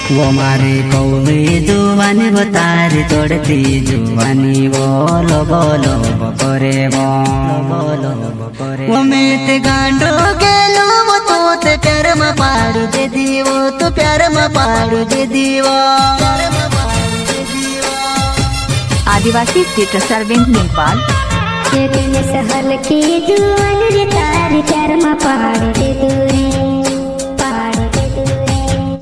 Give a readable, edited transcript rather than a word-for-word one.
वो मारे कौवे जुवानी बतारी तोड़ती जुवानी बोलो बोलो बकोरे बोलो वो मेते गांडो गेलो वो तो प्यार में पाड़ू दे दीवो तो प्यार में पाड़ू दे दीवो। आदिवासी थिएटर सर्वेंट नेपाल सहल की जुआन रे तारी प्यार में पाड़ दे दूरी।